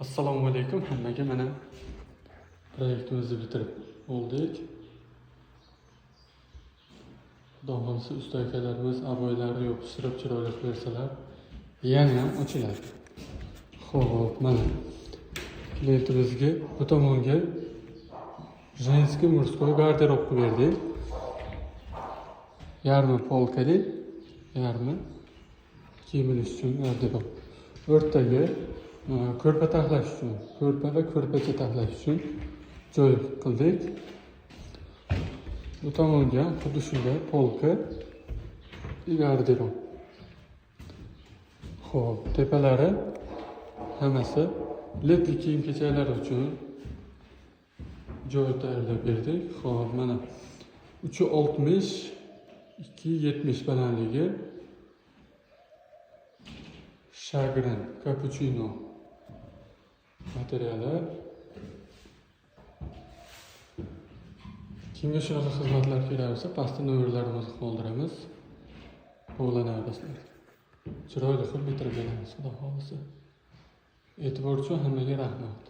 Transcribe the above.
Assalomu alaykum hammaga. Mana proyektimizni bitirib oldik. Xudo xolisa usta akalarimiz aboylari yopishtirib chiroyli bersalar, yana ham ochiladi. Xo'p, mana klientimizga bu tomonga женский мужской garderob qilib berdik. Yarmi polkali, yarmi kiyinish uchun garderob. O'rtaga ko'rpa taxlash uchun, ko'rpa va ko'rpacha taxlash uchun joy qildik. Bu tomonga xuddi shunday polka, garderob. Xo'p, tepalari hammasi ledli kiyim-kechaklar uchun joy tayyorlab berdik. Xo'p, mana 3.60, 2.70 balandligi. Shagrin cappuccino materiali. Kimga shunaqa xizmatlar kerak bo'lsa, pastda nomerlarimizni qoldiramiz. Bog'lanaverasizlar. Chiroyli qilib bitirib beramiz, xudo xolisa. E'tibor uchun hammaga rahmat.